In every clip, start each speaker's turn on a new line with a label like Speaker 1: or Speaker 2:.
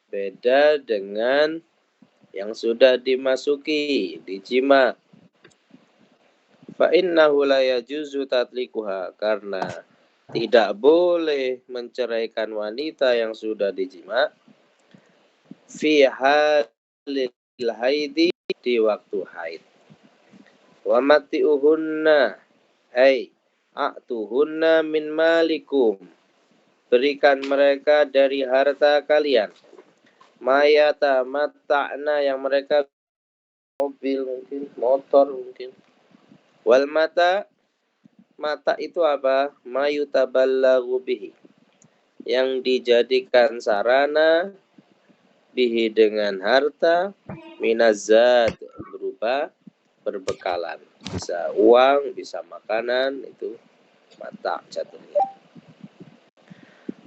Speaker 1: Beda dengan yang sudah dimasuki, dijima. Fa innahu la yajuzu tatlikuha, karena tidak boleh menceraikan wanita yang sudah dijima fi halil haidi, di waktu haid. Wa mati'uhunna ay a'tuhunna min malikum, berikan mereka dari harta kalian. Mayata mata'na, yang mereka mobil mungkin, motor mungkin. Wal mata, mata itu apa? Mayutaballahu bihi, yang dijadikan sarana bihi dengan harta, minazad, berupa berbekalan. Bisa uang, bisa makanan, itu mata jatuhnya.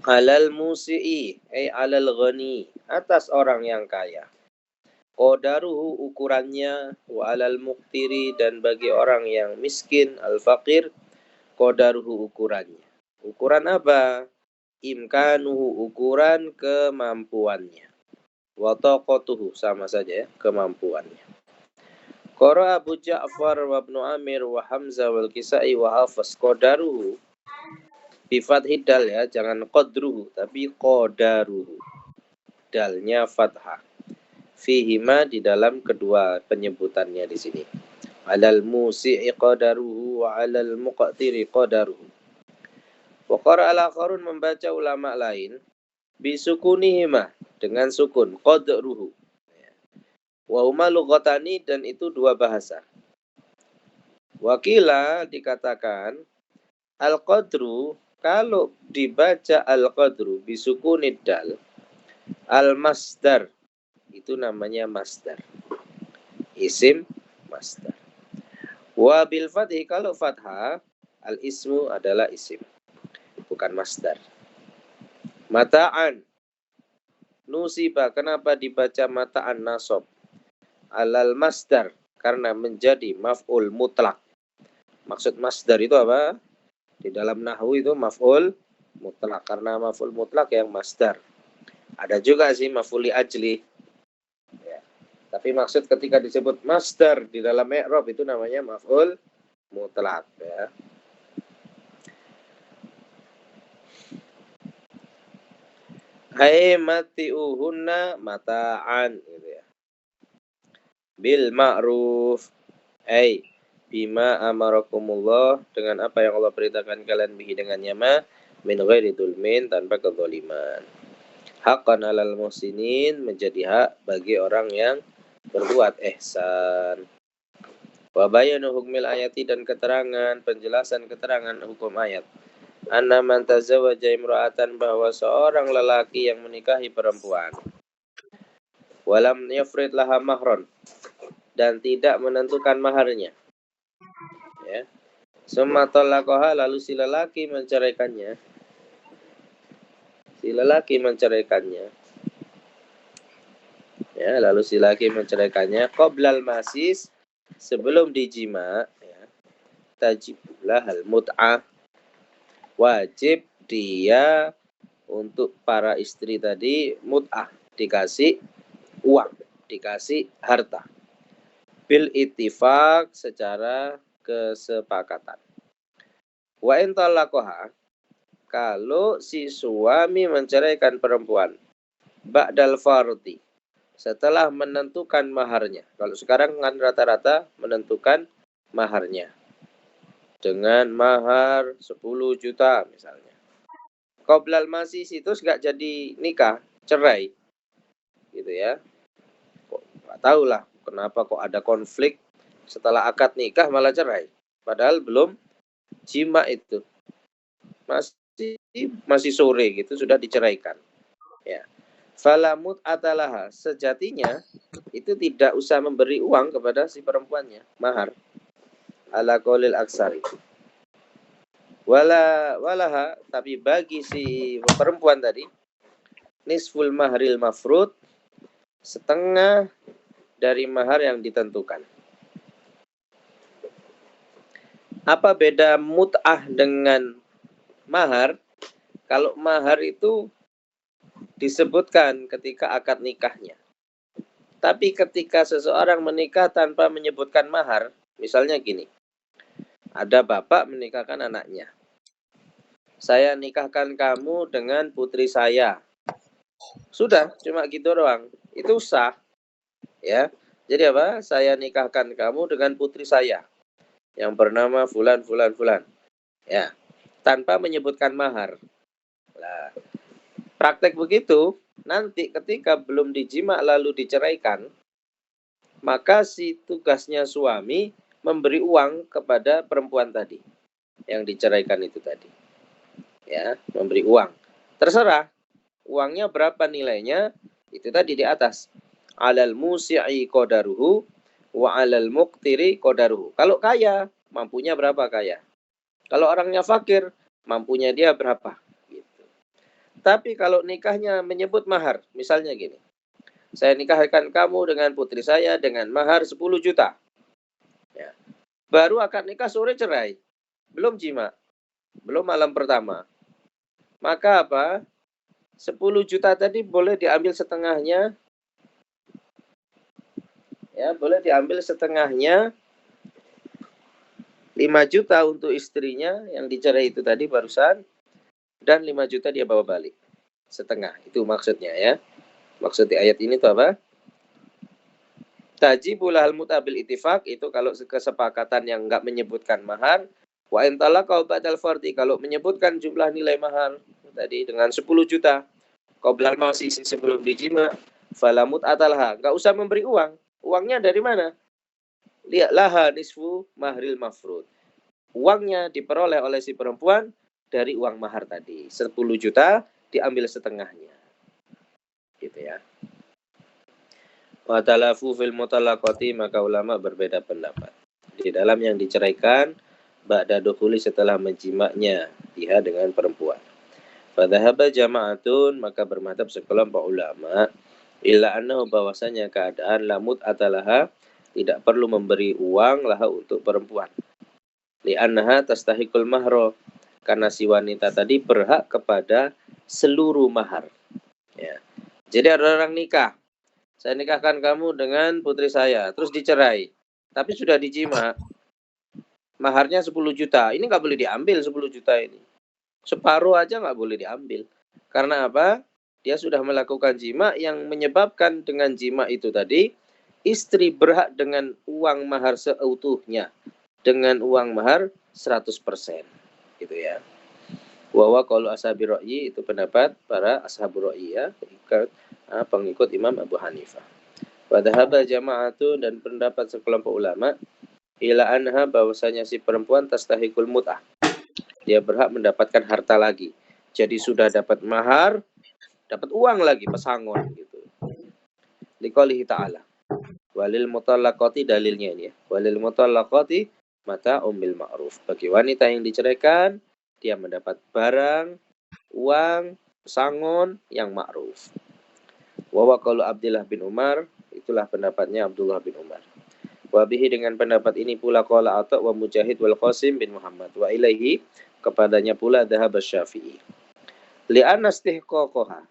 Speaker 1: Alal musi'i, alal ghani, atas orang yang kaya. Qadaruhu, ukurannya. Wa alal muqtiri, dan bagi orang yang miskin, al-faqir, qadaruhu, ukurannya. Ukuran apa? Imkanuhu, ukuran kemampuannya. Wa taqatuhu, sama saja ya, kemampuannya. Qara Abu Ja'far wa Ibnu Amir wa Hamzah wal Kisai wa Hafs qadaruhu bi fathid dal, ya, jangan qadruhu tapi qadaruhu. Dalnya fathah. Fihima, di dalam kedua penyebutannya di sini. Alal musi'i qadaruhu wa alal muqtiri qadaruhu. Wa qara al-akharun, membaca ulama lain, bisukunihima, dengan sukun qadruhu. Wa huma lughatani, dan itu dua bahasa. Wakila, dikatakan al-qadru, kalau dibaca al-qadru bisukunid dal, al-masdar, itu namanya masdar, isim masdar. Wa bil fathi, kalau fathah, al-ismu adalah isim, bukan masdar. Mata'an, nusiba, kenapa dibaca mata'an nasab? Alal masdar, karena menjadi maf'ul mutlak. Maksud masdar itu apa? Di dalam nahwu itu maf'ul mutlak, karena maf'ul mutlak yang masdar. Ada juga sih maf'ul li ajli. Ya. Tapi maksud ketika disebut masdar di dalam i'rab itu namanya maf'ul mutlak, ya. Hai mati'uhunna mata'an, gitu ya. Bil ma'ruf, ai bima amarakumullah, dengan apa yang Allah perintahkan kalian bihi, dengannya, ma min ghairi dzulmin, tanpa kezaliman. Haqqan 'alal muhsinin, menjadi hak bagi orang yang berbuat ihsan. Wa bayanu hukmil ayati, dan keterangan, penjelasan keterangan hukum ayat. Anna man tazawwaja imra'atan, bahwa seorang lelaki yang menikahi perempuan, walam yafrid laha mahron, dan tidak menentukan maharnya, ya. Summa talaqaha, lalu si lelaki menceraikannya. Ya, lalu si lelaki menceraikannya qoblal masis, sebelum dijima, ya. Tajiblah hal mut'ah, wajib dia untuk para istri tadi mut'ah, dikasih uang, dikasih harta. Bil ittifaq, secara kesepakatan. Wa in talaqaha, kalau si suami menceraikan perempuan, ba'dal fardi, setelah menentukan maharnya. Kalau sekarang kan rata-rata menentukan maharnya dengan mahar 10 juta misalnya. Qoblal masis itu enggak jadi nikah, cerai. Gitu ya. Kok enggak tahu lah kenapa kok ada konflik setelah akad nikah malah cerai. Padahal belum jima itu. Masih sore gitu sudah diceraikan. Ya. Falamut atalaha, sejatinya itu tidak usah memberi uang kepada si perempuannya, mahar. Ala qaulil aksari. Walaha, tapi bagi si perempuan tadi, nisful mahril mafrud, setengah dari mahar yang ditentukan. Apa beda mut'ah dengan mahar? Kalau mahar itu disebutkan ketika akad nikahnya. Tapi ketika seseorang menikah tanpa menyebutkan mahar, misalnya gini, ada bapak menikahkan anaknya. Saya nikahkan kamu dengan putri saya. Sudah, cuma gitu doang. Itu sah. Ya. Jadi apa? Saya nikahkan kamu dengan putri saya yang bernama Fulan. Ya. Tanpa menyebutkan mahar. Nah, praktek begitu, nanti ketika belum dijima lalu diceraikan, maka si tugasnya suami memberi uang kepada perempuan tadi yang diceraikan itu tadi. Ya, memberi uang. Terserah uangnya berapa nilainya, itu tadi di atas. Alal musi'i qadaruhu wa alal muqtiri qadaruhu. Kalau kaya, mampunya berapa kaya. Kalau orangnya fakir, mampunya dia berapa. Gitu. Tapi kalau nikahnya menyebut mahar, misalnya gini. Saya nikahkan kamu dengan putri saya dengan mahar 10 juta. Ya. Baru akad nikah sore cerai. Belum jima. Belum malam pertama. Maka apa? 10 juta tadi boleh diambil setengahnya. Ya, boleh diambil setengahnya. 5 juta untuk istrinya yang dicerai itu tadi barusan. Dan 5 juta dia bawa balik. Setengah. Itu maksudnya ya. Maksud di ayat ini itu apa? Tajibul hal mutabil ittifaq itu kalau kesepakatan yang enggak menyebutkan mahar. Wa in talaqau ba'dal fardi kalau menyebutkan jumlah nilai mahar tadi dengan 10 juta. Qoblal masih sebelum dijima falamut atalha. Enggak usah memberi uang. Uangnya dari mana? Lihat laha nisfu mahril mafrud. Uangnya diperoleh oleh si perempuan dari uang mahar tadi. 10 juta diambil setengahnya. Gitu ya. Wa talafu fil mutallaqati maka ulama berbeda pendapat. Di dalam yang diceraikan ba'da dukhuli setelah menjimaknya dia dengan perempuan. Fadhahaba jama'atun maka bermadhab sekelompok ulama illa annahu bahwasanya keadaan lamut atalaha tidak perlu memberi uang laha untuk perempuan. Li'annaha tastahiqul mahro karena si wanita tadi berhak kepada seluruh mahar. Ya. Jadi ada orang nikah. Saya nikahkan kamu dengan putri saya, terus dicerai. Tapi sudah dijima. Maharnya 10 juta. Ini nggak boleh diambil 10 juta ini. Separuh aja nggak boleh diambil. Karena apa? Dia sudah melakukan jima yang menyebabkan dengan jima itu tadi, istri berhak dengan uang mahar seutuhnya. Dengan uang mahar 100%. Gitu ya. Wawa qaulu ashabi ra'yi itu pendapat para ashabu ra'yi ya, pengikut Imam Abu Hanifah. Wadhahaba jama'atu dan pendapat sekelompok ulama ila anha bahwasanya si perempuan tastahiqul mut'ah. Dia berhak mendapatkan harta lagi. Jadi sudah dapat mahar, dapat uang lagi pesangon gitu. Liqaulihi ta'ala. Walil mutallaqati dalilnya ini ya. Walil mutallaqati mata bil ma'ruf. Bagi wanita yang diceraikan dia mendapat barang, uang, pesangon yang ma'ruf. Wa qaulu Abdullah bin Umar, itulah pendapatnya Abdullah bin Umar. Wa bihi dengan pendapat ini pula qala Atha wa Mujahid wal Qasim bin Muhammad wa ilaihi kepadanya pula dhahab Syafi'i. Li'anna istihqaqaha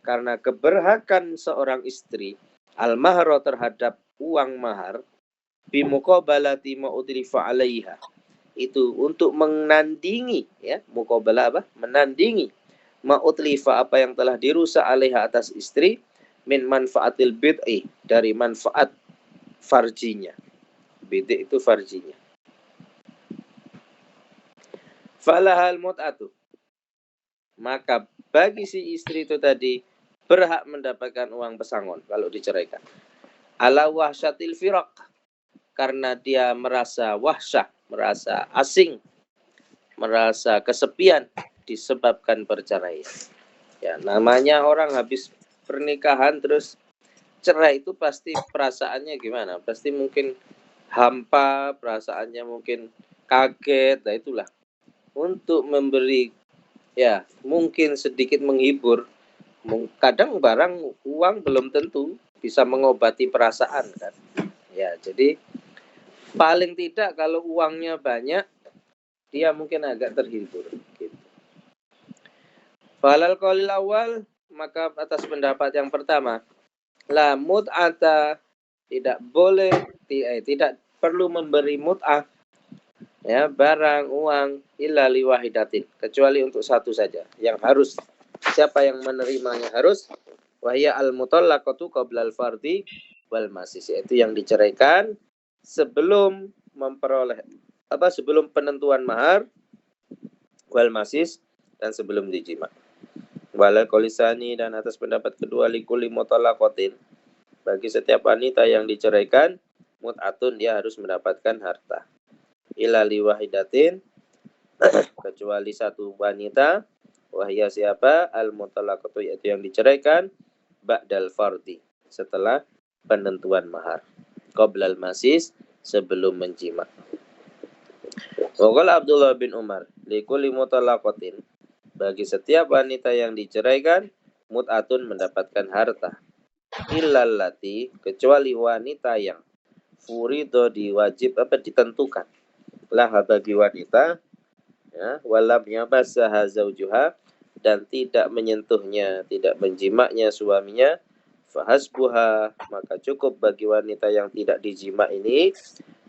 Speaker 1: karena keberhakan seorang istri al-mahra terhadap uang mahar bi muqabalati ma udrifa 'alaiha itu untuk menandingi ya muqabalah apa menandingi ma'utlifa apa yang telah dirusak alaiha atas istri min manfaatil bid'i dari manfaat farjinya. Bid'i itu farjinya. Falahal mut'atu maka bagi si istri itu tadi berhak mendapatkan uang pesangon kalau diceraikan. Ala wahsyatil firaq karena dia merasa wahsyah, merasa asing, merasa kesepian disebabkan perceraian. Ya, namanya orang habis pernikahan terus cerai itu pasti perasaannya gimana? Pasti mungkin hampa, perasaannya mungkin kaget, nah itulah. Untuk memberi ya, mungkin sedikit menghibur. Kadang barang uang belum tentu bisa mengobati perasaan kan. Ya, jadi paling tidak kalau uangnya banyak dia mungkin agak terhibur gitu. Falal qaulil awal maka atas pendapat yang pertama, la mut'ata, tidak boleh, tidak perlu memberi mut'ah, ya, barang, uang, illa liwahidatin, kecuali untuk satu saja, yang harus, siapa yang menerimanya harus, wahya al-mutallaqatu qabla al-fardi wal masis, yaitu yang diceraikan sebelum memperoleh sebelum penentuan mahar wal masis, dan sebelum dijima. Wala qolisani, dan atas pendapat kedua, likuli mutallaqatin, bagi setiap wanita yang diceraikan, mut'atun, dia harus mendapatkan harta. Ila liwahidatin, kecuali satu wanita, wahya siapa? Al-mutallaqatu, yaitu yang diceraikan ba'dal fardi, setelah penentuan mahar, qoblal masis, sebelum menjima. Waqala Abdullah bin Umar, likulli mutallaqatin, bagi setiap wanita yang diceraikan, mut'atun, mendapatkan harta. Illallati, kecuali wanita yang furido, diwajib ditentukan lah bagi wanita, ya, walam yamassaha zaujuha, dan tidak menyentuhnya, tidak menjimaknya suaminya, fahasbuha, maka cukup bagi wanita yang tidak dijima ini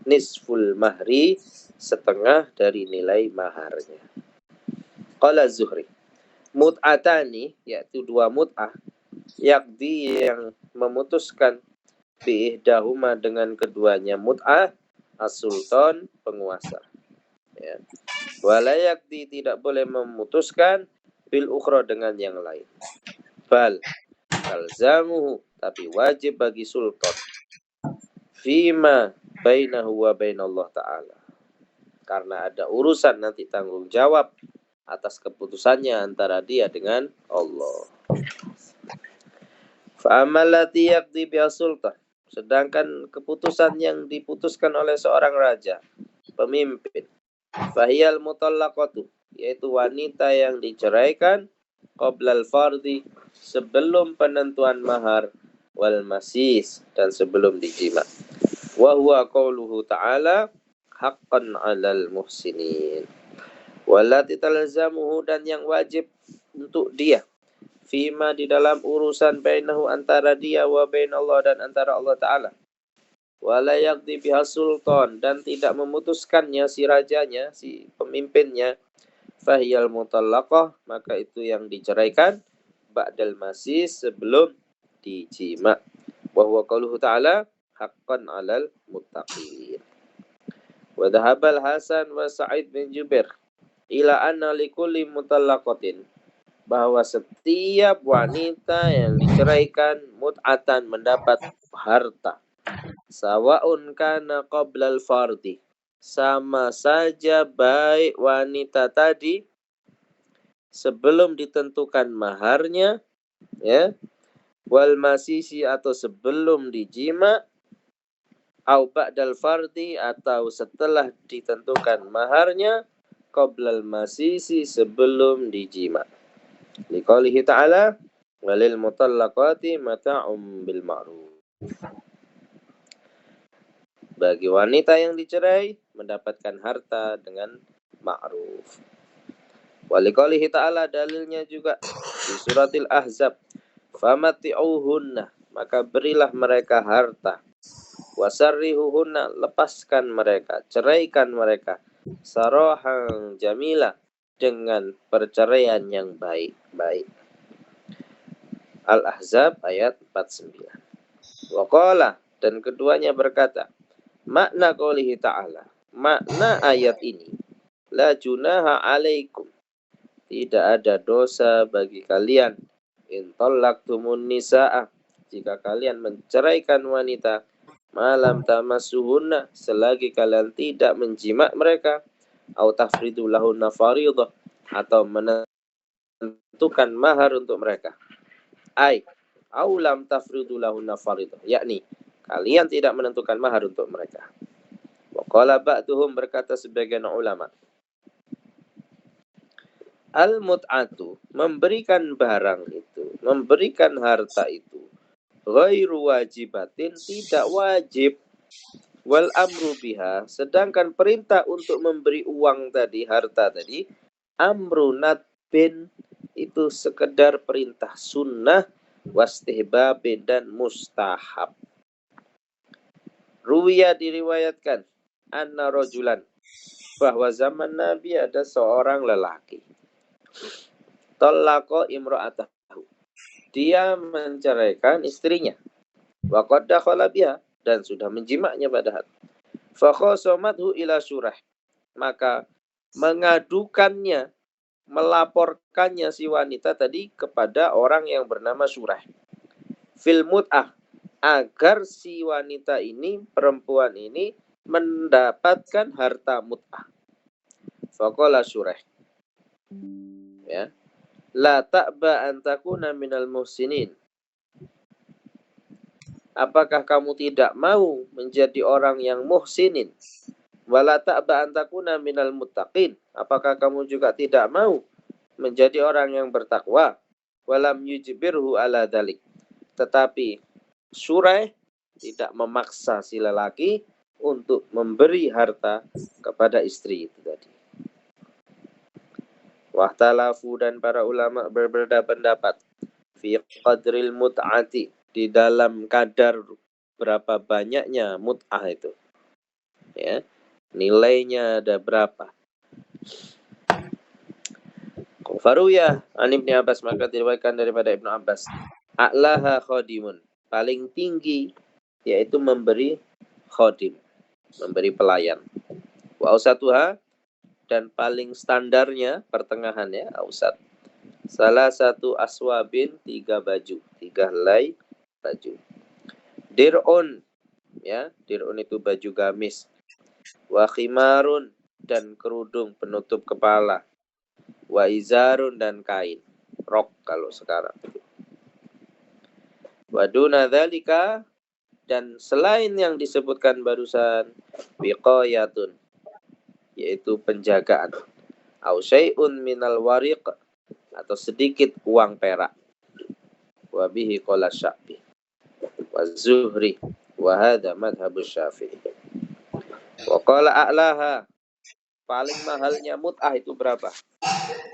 Speaker 1: nisful mahri, setengah dari nilai maharnya. Qala Zuhri, mut'atani, yaitu dua mut'ah, yakdi, yang memutuskan, biihdahuma, dengan keduanya mut'ah, as-sultan, penguasa, ya. Walayakdi, tidak boleh memutuskan, bil ukhra, dengan yang lain. Bal talzamuhu, tapi wajib bagi sultan, fima bainahu wa bainallah ta'ala, karena ada urusan nanti tanggung jawab atas keputusannya antara dia dengan Allah. Fa'amallati yaqdi biha sultan, sedangkan keputusan yang diputuskan oleh seorang raja, pemimpin, fahiyal mutallaqatu, yaitu wanita yang diceraikan, qoblal fardi, sebelum penentuan mahar, wal masis, dan sebelum dijima. Wa huwa qauluhu ta'ala, haqqan 'alal muhsinin. Wallati talzamuhu, dan yang wajib untuk dia, fima, di dalam urusan, bainahu, antara dia, wa bainallah, dan antara Allah Ta'ala. Wala yaqdi biha sultan, dan tidak memutuskannya si rajanya, si pemimpinnya, fahiyal mutallaqah, maka itu yang diceraikan, ba'dal masis, sebelum dijima. Wa huwa qauluhu ta'ala, haqqan 'alal muttaqin. Wa dhahabal Hasan wa Sa'id bin Jubair ila anna likulli mutallaqatin, bahwa setiap wanita yang diceraikan, mut'atan, mendapat harta, sawaun kana qoblal fardi, sama saja baik wanita tadi sebelum ditentukan maharnya, ya, wal masisi, atau sebelum dijima, au ba'dal fardi, atau setelah ditentukan maharnya, qoblal masisi, sebelum dijima. Liqaulihi ta'ala, walil mutallaqati mata'um bil ma'ruf, bagi wanita yang dicerai mendapatkan harta dengan ma'ruf. Waliqaulihi ta'ala, dalilnya juga di suratil Ahzab, famati'uhunna, maka berilah mereka harta, wasarrihuhunna, lepaskan mereka, ceraikan mereka, sarahan jamila, dengan perceraian yang baik-baik. Al-Ahzab ayat 49. Waqala, dan keduanya berkata, makna qaulihi ta'ala, makna ayat ini, la junaha alaikum, tidak ada dosa bagi kalian, in tallaqtumun nisaa, jika kalian menceraikan wanita, malam tamassuhunna, selagi kalian tidak menjima mereka, au tafridu lahunna fariidah, atau menentukan mahar untuk mereka. Ai au lam tafridu lahunna fariidah, yakni kalian tidak menentukan mahar untuk mereka. Wa qala ba'duhum, berkata sebagian ulama, al-mut'atu, memberikan barang itu, memberikan harta itu, ghairu wajibatin, tidak wajib, wal amru biha, sedangkan perintah untuk memberi uang tadi, harta tadi, amru nadbin, itu sekedar perintah sunnah, wastihbab dan mustahab. Ruwiya diriwayatkan anna rajulan, bahwa zaman Nabi ada seorang lelaki. Talaqa imra'atahu, dia menceraikan istrinya. Wa qad dakhala biha, dan sudah menjimaknya padahal. Fa khosomathu ila Syurah, maka mengadukannya, melaporkannya si wanita tadi kepada orang yang bernama Syurah. Fil mut'ah, agar si wanita ini, perempuan ini mendapatkan harta mut'ah. Faqala Syurah, ya, la ta'ba an takuna minal muhsinin. Apakah kamu tidak mau menjadi orang yang muhsinin? Wala ta'ba an takuna minal muttaqin. Apakah kamu juga tidak mau menjadi orang yang bertakwa? Walam yujbirhu ala dalik. Tetapi Syurah tidak memaksa si lelaki untuk memberi harta kepada istri itu tadi. Wahtalafu, dan para ulama berbeda pendapat fi qadril mut'ati, di dalam kadar berapa banyaknya mut'ah itu. Ya, nilainya ada berapa. Faruya an Ibnu Abbas, maka diriwayatkan daripada Ibnu Abbas, a'laha khadimun, paling tinggi yaitu memberi khadim, memberi pelayan. Wa ausatuha, dan paling standarnya pertengahannya ausat. Salah satu aswabin, 3 baju, 3 helai baju. Dir'un, ya, dir'un itu baju gamis. Wa khimarun, dan kerudung penutup kepala. Wa izarun, dan kain, rok kalau sekarang. Wa duna dzalika, dan selain yang disebutkan barusan, wiqayatun, yaitu penjagaan. Au syai'un minal wariq, atau sedikit uang perak. Wa bihi qala Syafi'i wa Zuhri wa hadha madhhabus Syafi'i. Wa qala a'laha, paling mahalnya mut'ah itu berapa?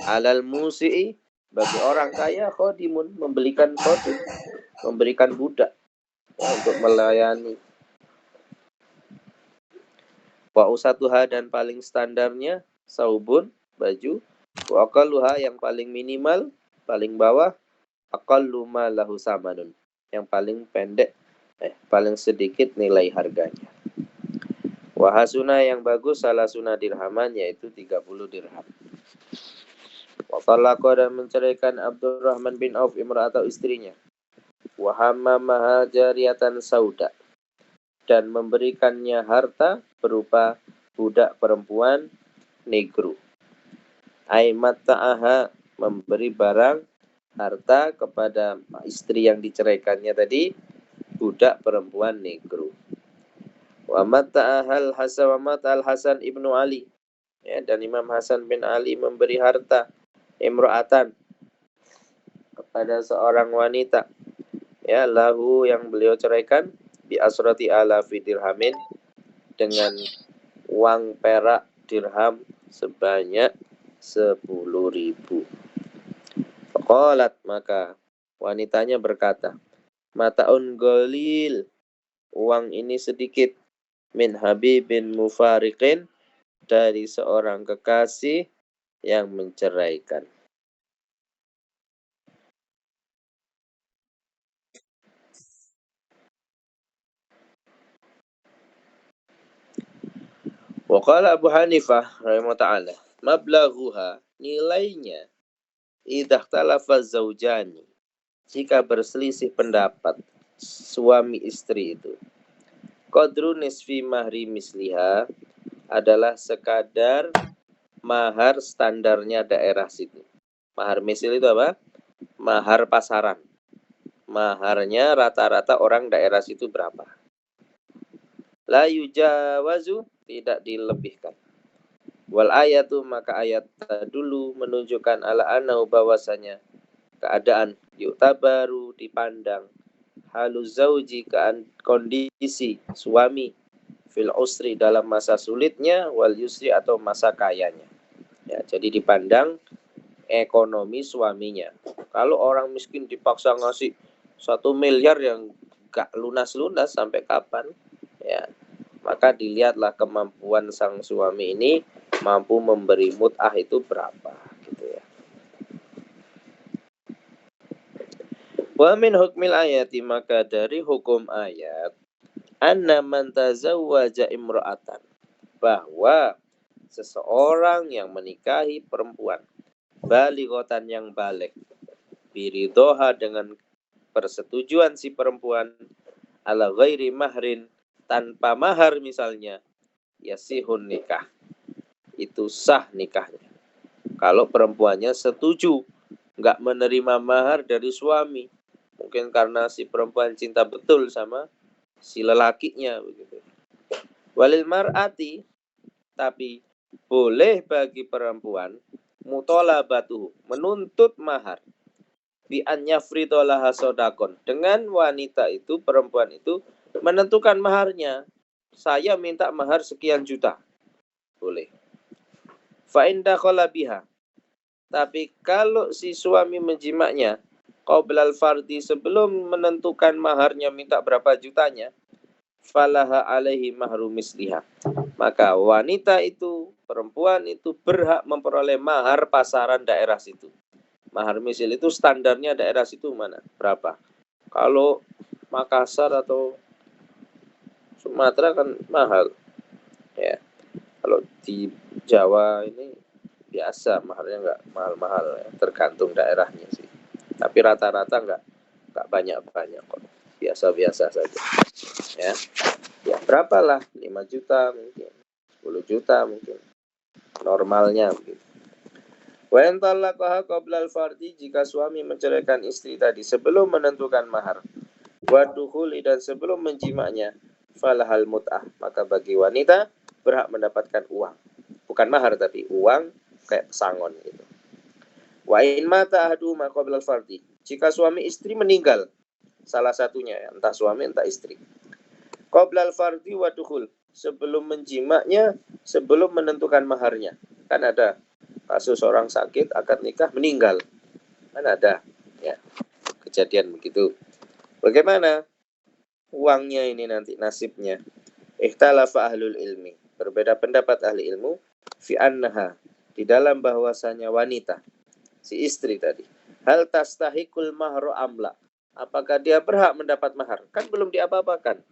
Speaker 1: Alal musi'i, bagi orang kaya, khodimun, membelikan khodim, memberikan budak untuk melayani. Wa usatuha, dan paling standarnya saubun, baju. Wa aqalluha, yang paling minimal, paling bawah, aqallu ma lahu samanun, yang paling pendek, paling sedikit nilai harganya. Wa hasuna, yang bagus, salasuna dirhaman, yaitu 30 dirham. Wa talaqa, dan menceraikan Abdurrahman bin Auf imra'atau, istrinya. Wa hammamaha jariyatan sauda, dan memberikannya harta berupa budak perempuan negro. Aimat ta'aha, memberi barang harta kepada istri yang diceraikannya tadi, budak perempuan negro. Wa mata'ahal Hasan, wa mata'al Hasan ibnu Ali, ya, dan Imam Hasan bin Ali memberi harta imra'atan, kepada seorang wanita, ya, lahu, yang beliau ceraikan, bi asrati alafi dirhamin, dengan uang perak dirham sebanyak 10.000. Faqalat, maka wanitanya berkata, mata'un golil, uang ini sedikit, min habibin mufariqin, dari seorang kekasih yang menceraikan. Wa qala Abu Hanifah rahimahullah ta'ala, mablaghuha, nilainya, idza ikhtalafa zaujani, jika berselisih pendapat suami istri itu, qadru nisfi mahri misliha, adalah sekadar mahar standarnya daerah situ. Mahar misil itu apa? Mahar pasaran. Maharnya rata-rata orang daerah situ berapa? La yujawazu, tidak dilebihkan. Wal ayatu, maka ayat dulu menunjukkan ala annahu, bahwasanya keadaan yuktabaru, dipandang, halu zauji, kondisi suami, fil usri, dalam masa sulitnya, wal yusri, atau masa kayanya. Ya, jadi dipandang, ekonomi suaminya. Kalau orang miskin dipaksa ngasih 1 miliar yang gak lunas-lunas sampai kapan, ya, maka dilihatlah kemampuan sang suami ini mampu memberi mut'ah itu berapa, gitu ya. Wa min hukmil ayati, maka dari hukum ayat, anna man tazawwaja imra'atan, bahwa seseorang yang menikahi perempuan balighatan yang balik, biridhoha dengan persetujuan si perempuan, ala ghairi mahrin, tanpa mahar misalnya, yasihun nikah, itu sah nikahnya. Kalau perempuannya setuju nggak menerima mahar dari suami, mungkin karena si perempuan cinta betul sama si lelakinya begitu. Walil mar'ati, tapi boleh bagi perempuan mutolabatuhu, menuntut mahar, bi an yafridolaha sodakon, dengan wanita itu, perempuan itu menentukan maharnya. Saya minta mahar sekian juta, boleh. Fa in dakhala biha, tapi kalau si suami menjimaknya qoblal fardi, sebelum menentukan maharnya minta berapa jutanya, falaha alaihi mahru misliha, maka wanita itu, perempuan itu berhak memperoleh mahar pasaran daerah situ. Mahar misil itu standarnya daerah situ mana? Berapa? Kalau Makassar atau Sumatera kan mahal. Ya. Kalau di Jawa ini biasa, maharnya nggak mahal-mahal ya. Tergantung daerahnya sih. Tapi rata-rata nggak banyak-banyak kok. Biasa-biasa saja. Ya. Ya berapalah? 5 juta mungkin. 10 juta mungkin. Normalnya begitu. Wa in talaqaha qabla al-fardi, jika suami menceraikan istri tadi sebelum menentukan mahar, wa dukhuli, dan sebelum menjimaknya, falahal mut'ah, maka bagi wanita berhak mendapatkan uang. Bukan mahar tapi uang kayak pesangon gitu. Wa in mata ahaduhuma qabla al-fardi, jika suami istri meninggal salah satunya, entah suami entah istri, qabla al-fardi wa dukhul, sebelum menjimaknya, sebelum menentukan maharnya. Kan ada kasus orang sakit akad nikah meninggal, kan ada ya kejadian begitu. Bagaimana uangnya ini nanti nasibnya? Ikhtalafa ahlul ilmi, berbeda pendapat ahli ilmu, fi annaha, di dalam bahwasanya wanita, si istri tadi, hal tastahikul mahru amla, apakah dia berhak mendapat mahar? Kan belum diapa-apakan.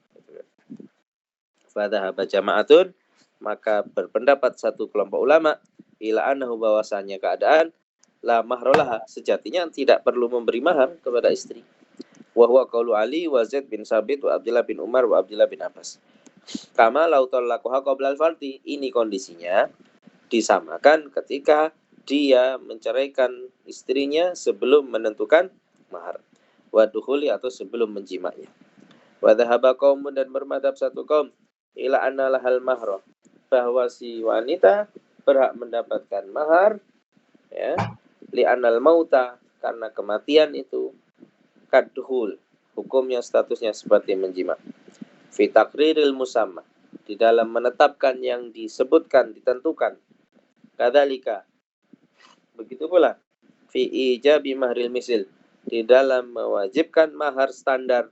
Speaker 1: Fadhahaba jama'atun, maka berpendapat satu kelompok ulama, ila annahu, bahwasanya keadaan la mahrolaha, sejatinya tidak perlu memberi mahar kepada istri. Wa huwa qaulu Ali wa Zaid bin Sabit wa Abdullah bin Umar wa Abdullah bin Abbas. Kama lau talaqaha qabla al-fardi, ini kondisinya disamakan ketika dia menceraikan istrinya sebelum menentukan mahar. Wa dukhuli, atau sebelum menjimaknya. Wa dhahaba qaumun, dan bermadhab satu kaum, ila anna lahal mahra, bahwa si wanita berhak mendapatkan mahar, ya, li anal mauta, karena kematian itu kadhul, hukumnya statusnya seperti menjima. Fi takriril musamma, di dalam menetapkan yang disebutkan, ditentukan. Kadzalika, begitu pula fi ijabi mahril misil, di dalam mewajibkan mahar standar,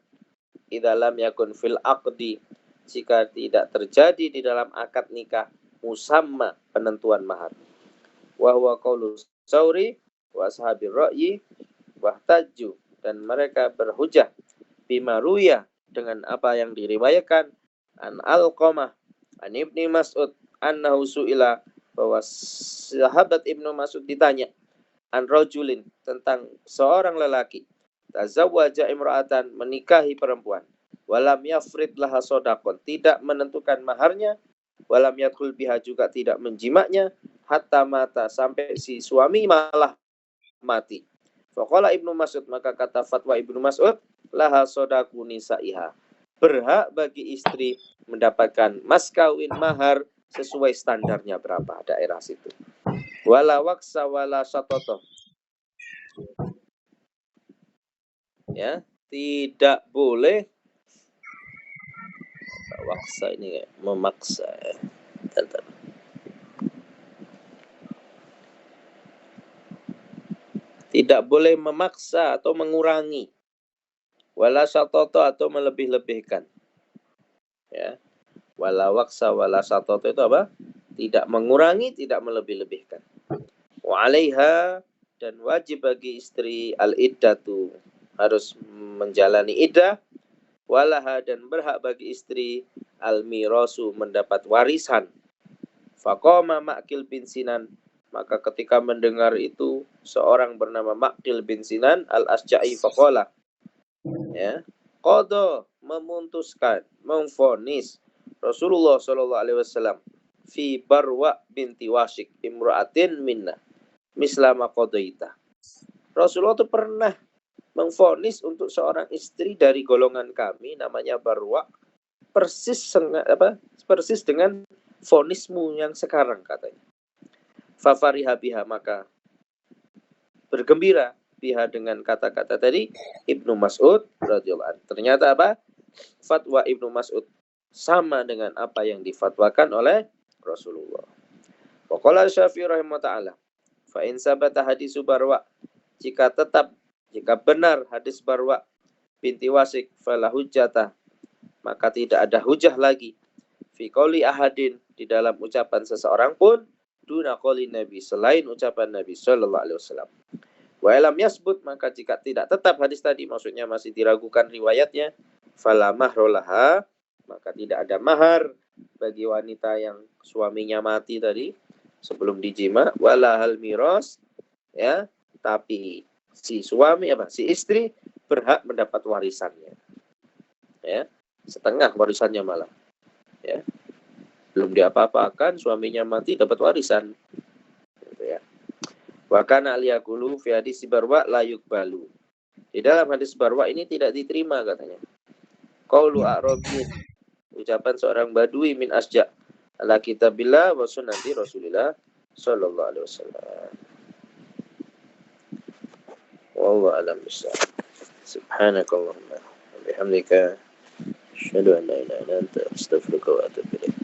Speaker 1: di dalam yakun fil aqdi, jika tidak terjadi di dalam akad nikah musamma, penentuan mahar. Wa huwa qaulu Sauri wa ashabir ra'yi wahtaju, dan mereka berhujah bima ruya, dengan apa yang diriwayatkan an Alqamah an Ibni Mas'ud annahu su'ila, bahwa sahabat Ibnu Mas'ud ditanya an rajulin, tentang seorang lelaki, tazawwaja imra'atan, menikahi perempuan, walam yafrid laha sodakon, tidak menentukan maharnya, walam yadkhul biha, juga tidak menjimaknya, hatta mata, sampai si suami malah mati. Faqala Ibnu Mas'ud, maka kata fatwa Ibnu Mas'ud, laha sodaku nisaiha, berhak bagi istri mendapatkan mas kawin mahar sesuai standarnya berapa daerah situ. Wala waksa wala satoto, ya, tidak boleh waksa ini memaksa, ya. Tidak boleh memaksa atau mengurangi. Wala syatoto atau melebih-lebihkan. Ya. Wala waksa wala syatoto itu apa? Tidak mengurangi, tidak melebih-lebihkan. Wa 'alaiha, dan wajib bagi istri al-iddatu, harus menjalani iddah. Walaha, dan berhak bagi istri al-mirasu, mendapat warisan. Faqama Ma'qil bin Sinan, maka ketika mendengar itu seorang bernama Ma'qil bin Sinan al-Asja'i faqala, ya, qada, memutuskan, memvonis Rasulullah sallallahu alaihi wasallam fi Barwa binti Wasyik imra'atin minna mislama qadaita. Rasulullah itu pernah memvonis untuk seorang istri dari golongan kami namanya Barwa persis dengan vonismu yang sekarang, katanya. Fafariha biha, maka bergembira biha dengan kata-kata tadi Ibnu Mas'ud radhiyallahu anhu. Ternyata apa? Fatwa Ibnu Mas'ud sama dengan apa yang difatwakan oleh Rasulullah. Wa qala Syafi'i rahimahullah ta'ala, fa in sabata hadisu Barwa, jika benar hadis Barwa binti Wasyik, fala hujjata, maka tidak ada hujah lagi fi qauli ahadin, di dalam ucapan seseorang pun, duna qauli Nabi, selain ucapan Nabi sallallahu alaihi wasallam. Wa lam yasbut, maka jika tidak tetap hadis tadi, maksudnya masih diragukan riwayatnya, fala mahrolaha, maka tidak ada mahar bagi wanita yang suaminya mati tadi sebelum dijima, wala hal miras, ya, tapi si istri berhak mendapat warisannya, ya, setengah warisannya malah, ya, belum diapa-apakan suaminya mati dapat warisan, gitu ya. Wa kana liyaqulu fi hadis Barwa la yuqbalu, di dalam hadis Barwa ini tidak diterima, katanya. Qaulu a'rabiyyin, ucapan seorang badui min asja ala kitabillah wa sunnati Rasulillah sallallahu alaihi wasallam. Wallahu a'lam bissawab. Subhanakallahumma wa bihamdika asyhadu an la ilaha illa anta astaghfiruka wa atubu ilaik.